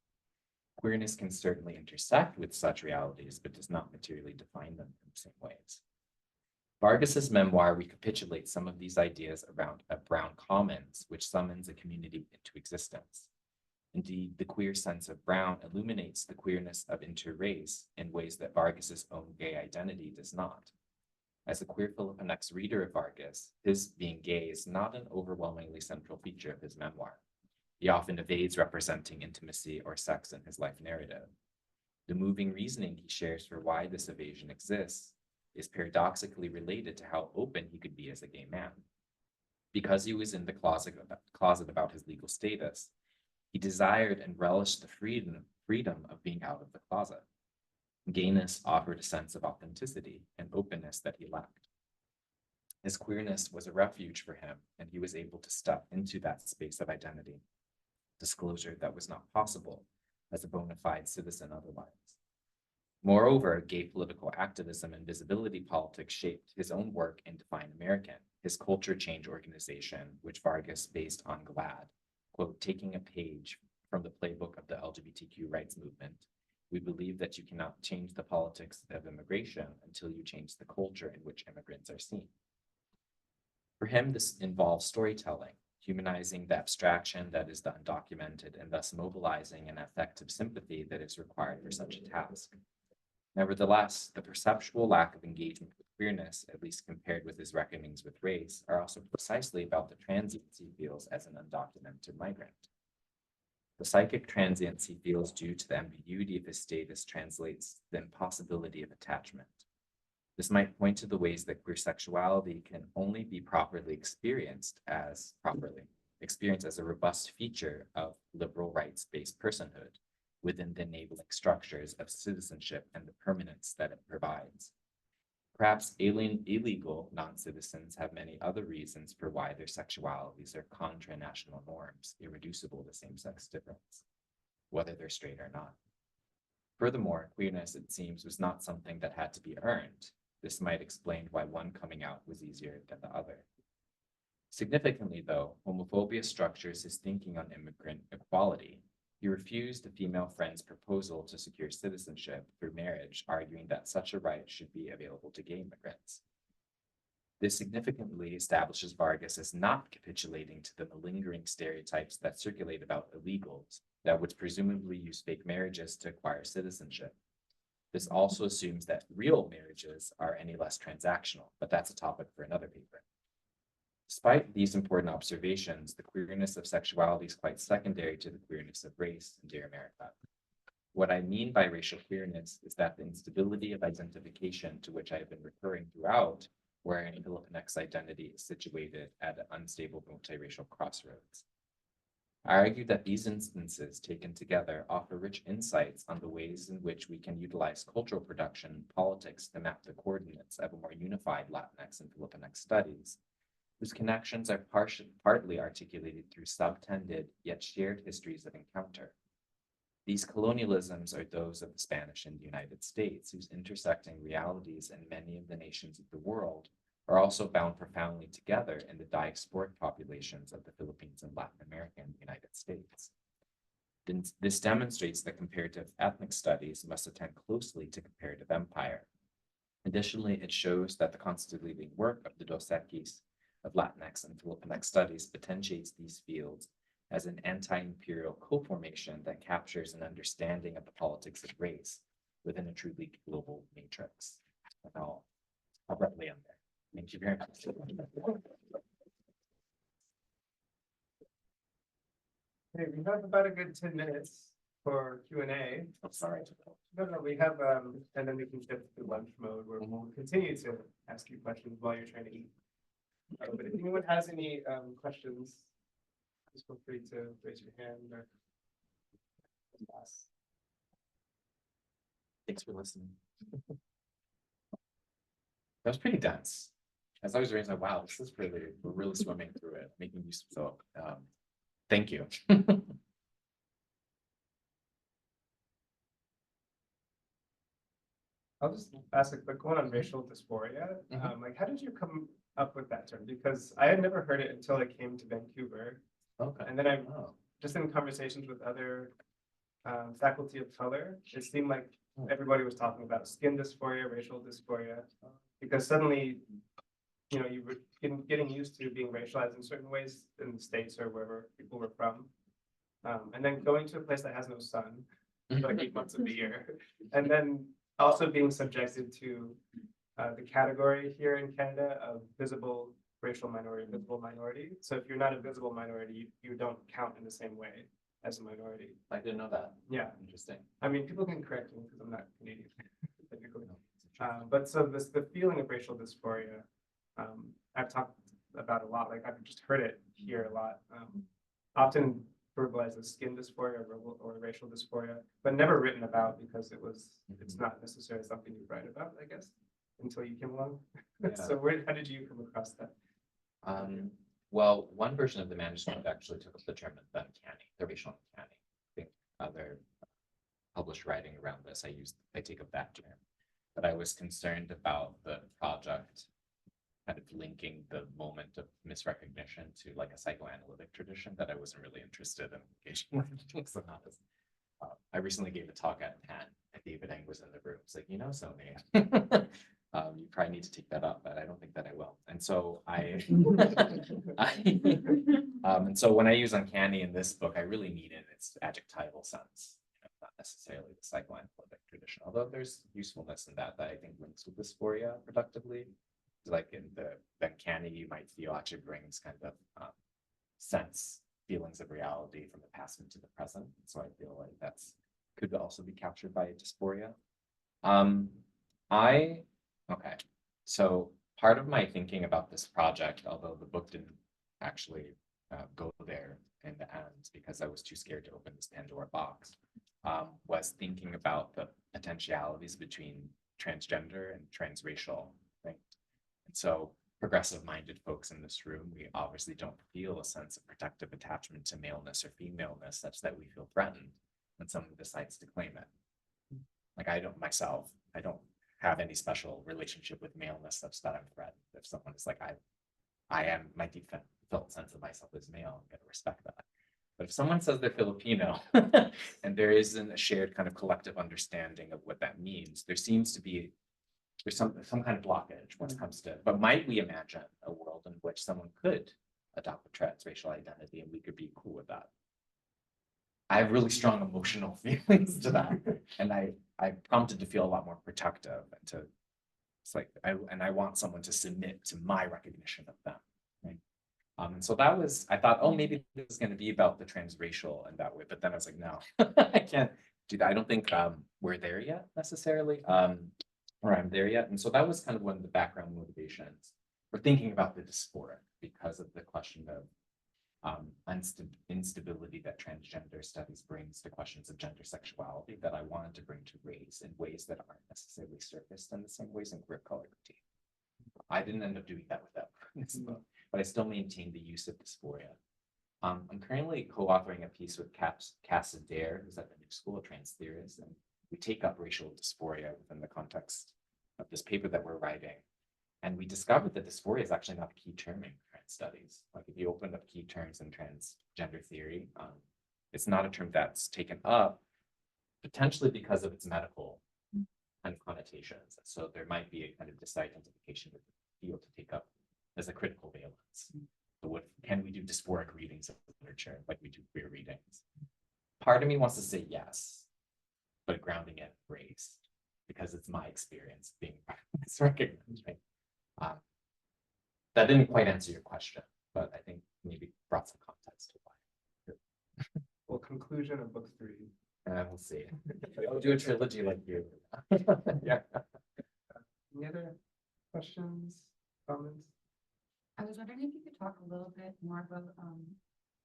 Queerness can certainly intersect with such realities, but does not materially define them in the same ways. Vargas's memoir recapitulates some of these ideas around a brown commons, which summons a community into existence. Indeed, the queer sense of brown illuminates the queerness of interrace in ways that Vargas's own gay identity does not. As a queer Filipinx reader of Vargas, his being gay is not an overwhelmingly central feature of his memoir. He often evades representing intimacy or sex in his life narrative. The moving reasoning he shares for why this evasion exists is paradoxically related to how open he could be as a gay man. Because he was in the closet about his legal status, he desired and relished the freedom of being out of the closet. Gayness offered a sense of authenticity and openness that he lacked. His queerness was a refuge for him, and he was able to step into that space of identity, disclosure that was not possible as a bona fide citizen otherwise. Moreover, gay political activism and visibility politics shaped his own work in Define American, his culture change organization, which Vargas based on GLAAD, quote, taking a page from the playbook of the LGBTQ rights movement. We believe that you cannot change the politics of immigration until you change the culture in which immigrants are seen. For him, this involves storytelling, humanizing the abstraction that is the undocumented, and thus mobilizing an affective sympathy that is required for such a task. Nevertheless, the perceptual lack of engagement with queerness, at least compared with his reckonings with race, are also precisely about the transiency he feels as an undocumented migrant. The psychic transiency he feels due to the ambiguity of his status translates the impossibility of attachment. This might point to the ways that queer sexuality can only be properly experienced as a robust feature of liberal rights-based personhood within the enabling structures of citizenship and the permanence that it provides. Perhaps illegal non-citizens have many other reasons for why their sexualities are contra national norms, irreducible to same-sex difference, whether they're straight or not. Furthermore, queerness, it seems, was not something that had to be earned. This might explain why one coming out was easier than the other. Significantly, though, homophobia structures his thinking on immigrant equality. He refused a female friend's proposal to secure citizenship through marriage, arguing that such a right should be available to gay immigrants. This significantly establishes Vargas as not capitulating to the malingering stereotypes that circulate about illegals that would presumably use fake marriages to acquire citizenship. This also assumes that real marriages are any less transactional, but that's a topic for another paper. Despite these important observations, the queerness of sexuality is quite secondary to the queerness of race in Dear America. What I mean by racial queerness is that the instability of identification to which I have been referring throughout, wherein Filipinx identity is situated at an unstable multiracial crossroads. I argue that these instances taken together offer rich insights on the ways in which we can utilize cultural production and politics to map the coordinates of a more unified Latinx and Filipinx studies, whose connections are partly articulated through subtended yet shared histories of encounter. These colonialisms are those of the Spanish and the United States, whose intersecting realities in many of the nations of the world are also bound profoundly together in the diasporic populations of the Philippines and Latin America and the United States. This demonstrates that comparative ethnic studies must attend closely to comparative empire. Additionally, it shows that the constituting work of the Dos Equis of Latinx and Filipinx studies potentiates these fields as an anti-imperial co-formation that captures an understanding of the politics of race within a truly global matrix. And I'll abruptly end there. Thank you very much. Okay, we have about a good 10 minutes for Q&A. I'm sorry. No, we have, and then we can shift to lunch mode where we'll continue to ask you questions while you're trying to eat. But if anyone has any questions, just feel free to raise your hand or ask. Thanks for listening. That was pretty dense. As I was raising, wow, this is really, we're really swimming through it, making use of so thank you. I'll just ask a quick one on racial dysphoria. Like, how did you come up with that term? Because I had never heard it until I came to Vancouver. Okay. And then I'm just in conversations with other faculty of color, it seemed like everybody was talking about skin dysphoria, racial dysphoria, because suddenly, you know, you were getting used to being racialized in certain ways in the States or wherever people were from. And then going to a place that has no sun for like 8 months of the year. And then also being subjected to the category here in Canada of visible racial minority, visible minority. So if you're not a visible minority, you don't count in the same way as a minority. I didn't know that. Yeah. Interesting. I mean, people can correct me because I'm not Canadian, technically. But so the feeling of racial dysphoria, I've talked about a lot. Like I've just heard it here a lot. Often verbalized as skin dysphoria or racial dysphoria, but never written about because it's not necessarily something you write about, I guess, until you came along. Yeah. So how did you come across that? Well, one version of the manuscript actually took up the term uncanny, the racial uncanny. I think other published writing around this, I take up that term. But I was concerned about the project kind of linking the moment of misrecognition to like a psychoanalytic tradition that I wasn't really interested in engaging with. So not as, I recently gave a talk at Penn, and David Eng was in the room. It's like, you know, Sony, you probably need to take that up, but I don't think that I will. And so and so when I use uncanny in this book, I really mean it in its adjectival sense, not necessarily the psychoanalytic tradition, although there's usefulness in that I think links with dysphoria productively. Like in the uncanny, you might feel actually brings kind of feelings of reality from the past into the present. So I feel like that's could also be captured by dysphoria. Okay. So part of my thinking about this project, although the book didn't actually go there in the end because I was too scared to open this Pandora box, was thinking about the potentialities between transgender and transracial. Right? And so progressive-minded folks in this room, we obviously don't feel a sense of protective attachment to maleness or femaleness such that we feel threatened when someone decides to claim it. Like I don't have any special relationship with maleness such that I'm threatened. If someone is like, I am, my felt sense of myself as male, I'm gonna respect that. But if someone says they're Filipino and there isn't a shared kind of collective understanding of what that means, there seems to be there's some kind of blockage when it comes to, but might we imagine a world in which someone could adopt a transracial identity and we could be cool with that? I have really strong emotional feelings to that. And I prompted to feel a lot more protective and to, it's like, I want someone to submit to my recognition of them, right? And so that was, I thought, oh, maybe this is going to be about the transracial in that way. But then I was like, no, I can't do that. I don't think we're there yet necessarily. Or I'm there yet. And so that was kind of one of the background motivations for thinking about the dysphoric, because of the question of instability that transgender studies brings to questions of gender sexuality that I wanted to bring to race in ways that aren't necessarily surfaced in the same ways in Crip color critique. I didn't end up doing that with this book, but I still maintain the use of dysphoria. I'm currently co-authoring a piece with Cass Adair, who's at the New School of Trans Theorists, and we take up racial dysphoria within the context of this paper that we're writing. And we discovered that dysphoria is actually not a key term in trans studies. Like if you open up key terms in transgender theory, it's not a term that's taken up, potentially because of its medical kind of connotations. So there might be a kind of disidentification of the field to take up as a critical valence. So what can we do dysphoric readings of literature like we do queer readings? Part of me wants to say yes, but grounding it in race, because it's my experience being misrecognized, right? That didn't quite answer your question, but I think maybe brought some context to why. Well, conclusion of book 3. We'll see. I'll do a trilogy like you. Yeah. Any other questions, comments? I was wondering if you could talk a little bit more about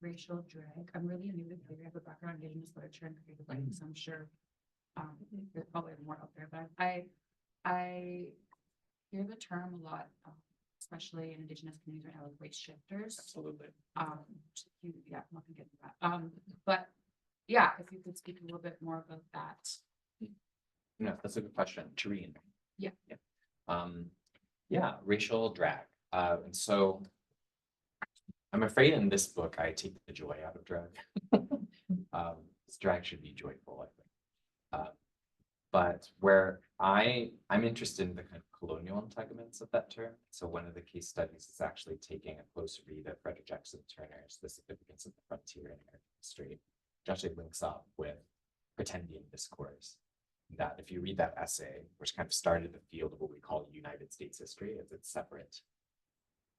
racial drag. I'm really new to theory. I have a background in Indigenous literature and creative writing, so I'm sure there's probably more out there. But I hear the term a lot, especially in Indigenous communities right now, like race shifters. Absolutely. Yeah, I'm not gonna get into that. But yeah, if you could speak a little bit more about that. No, that's a good question. Tareen. Yeah. Yeah, racial drag. And so I'm afraid in this book, I take the joy out of drag. This drag should be joyful, I think. But where I'm interested in the kind of colonial entanglements of that term. So one of the case studies is actually taking a close read of Frederick Jackson Turner's The Significance of the Frontier in American History, which actually links up with pretendian discourse. That if you read that essay, which kind of started the field of what we call United States history as its separate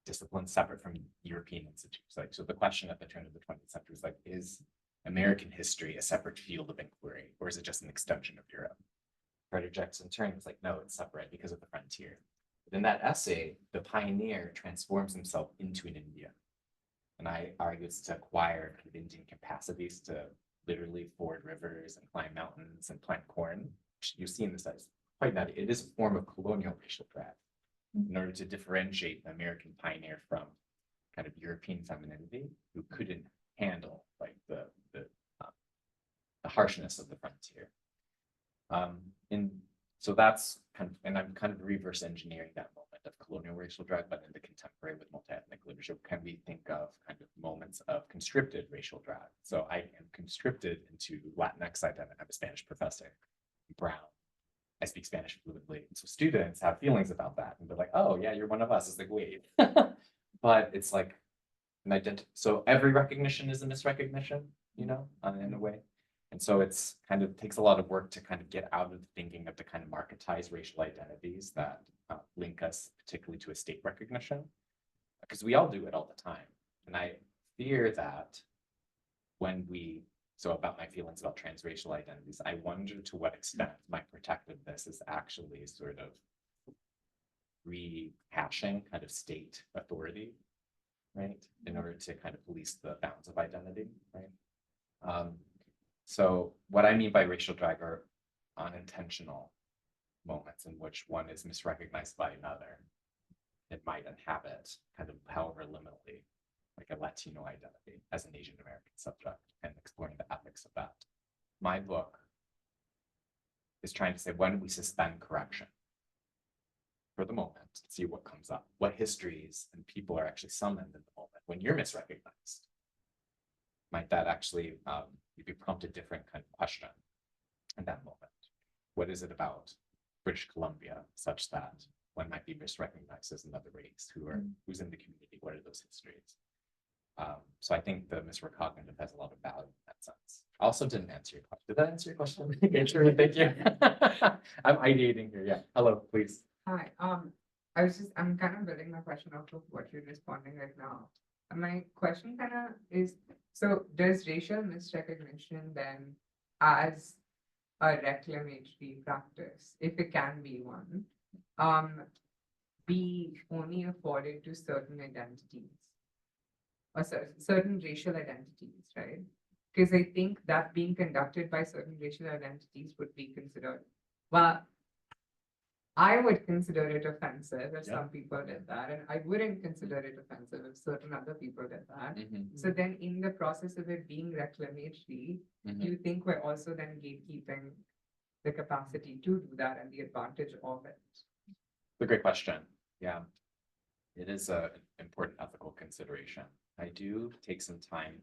discipline, separate from European institutes. Like, so the question at the turn of the 20th century is like, is American history a separate field of inquiry, or is it just an extension of Europe? Frederick Jackson Turner was like, no, it's separate because of the frontier. But in that essay, the pioneer transforms himself into an Indian. And I argue it's to acquire kind of Indian capacities to literally ford rivers and climb mountains and plant corn. You see in this as quite nutty. It is a form of colonial racial drag in order to differentiate the American pioneer from kind of European femininity, who couldn't handle like the harshness of the frontier. And so that's kind of, and I'm kind of reverse engineering that moment of colonial racial drag, but in the contemporary with multi-ethnic literature, can we think of kind of moments of conscripted racial drag? So I am conscripted into Latinx identity. I'm a Spanish professor, brown. I speak Spanish fluently. So students have feelings about that. And they're like, oh yeah, you're one of us. It's like, wait. But it's like an identity. So every recognition is a misrecognition, you know, in a way. And so it's kind of takes a lot of work to kind of get out of thinking of the kind of marketized racial identities that link us particularly to a state recognition, because we all do it all the time. And I fear that when we, so about my feelings about transracial identities, I wonder to what extent my protectiveness is actually sort of rehashing kind of state authority, right? In order to kind of police the bounds of identity, right? So what I mean by racial drag are unintentional moments in which one is misrecognized by another. It might inhabit kind of however liminally, like a Latino identity as an Asian American subject, and exploring the ethics of that. My book is trying to say, when do we suspend correction? for the moment, see what comes up, what histories and people are actually summoned in the moment when you're misrecognized. Might that actually maybe prompt a different kind of question in that moment? What is it about British Columbia such that one might be misrecognized as another race who's in the community? What are those histories? So I think the misrecognitive has a lot of value in that sense. I also didn't answer your question. Did that answer your question? Okay, sure, thank you. I'm ideating here. Yeah. Hello, please. Hi, I'm kind of building my question off of what you're responding right now. And my question kind of is, so does racial misrecognition then as a reclamatory practice, if it can be one, be only afforded to certain identities or certain racial identities, right? Because I think that being conducted by certain racial identities would be considered, well, I would consider it offensive if some people did that, and I wouldn't consider it offensive if certain other people did that. So then in the process of it being reclamatory, do you think we're also then gatekeeping the capacity to do that and the advantage of it? A great question. Yeah, it is an important ethical consideration. I do take some time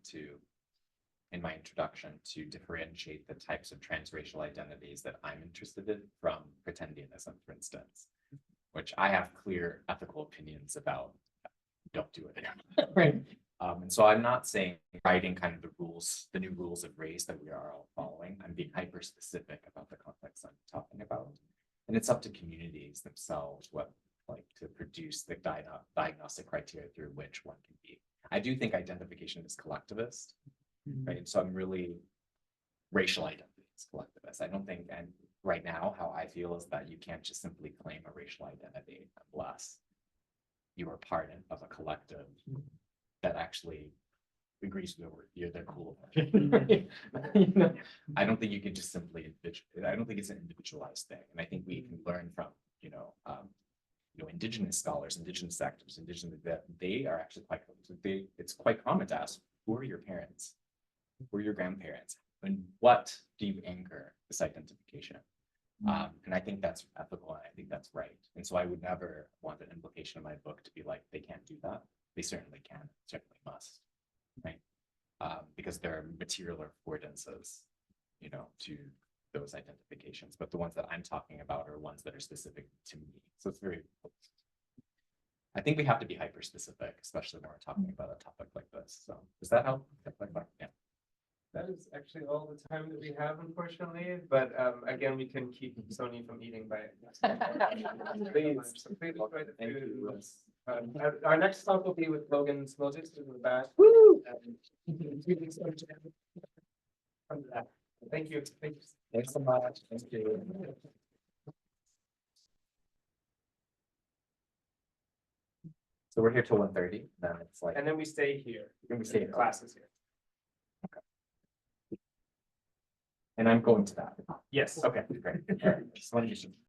in my introduction to differentiate the types of transracial identities that I'm interested in from pretendianism, for instance, which I have clear ethical opinions about. Don't do it, right? And so I'm not saying writing kind of the new rules of race that we are all following. I'm being hyper specific about the context I'm talking about, and it's up to communities themselves to produce the diagnostic criteria through which one can be. I do think identification is collectivist. Right, so I'm really racial identity is collectivist. I don't think, and right now, how I feel is that you can't just simply claim a racial identity unless you are part of a collective that actually agrees with they're cool. I don't think you can just simply I don't think it's an individualized thing, and I think we can learn from indigenous scholars, indigenous actors, that they are actually quite. It's quite common to ask, who are your parents? Who are your grandparents? And what do you anchor this identification? And I think that's ethical, and I think that's right. And so I would never want an implication in my book to be like, they can't do that. They certainly can, certainly must, right? Because there are material affordances, to those identifications. But the ones that I'm talking about are ones that are specific to me. So it's very, I think we have to be hyper specific, especially when we're talking about a topic like this. So does that help? Yeah. That is actually all the time that we have, unfortunately, but again, we can keep Sony from eating by please enjoy the food. Our next stop will be with Logan Smojis in the back. Woo! Thank you. Thanks so much. Thank you. So we're here till 1:30. Then it's like, And then we stay here. and we stay here. Classes here. And I'm going to that. Yes. Okay, great. All right. Just wanted to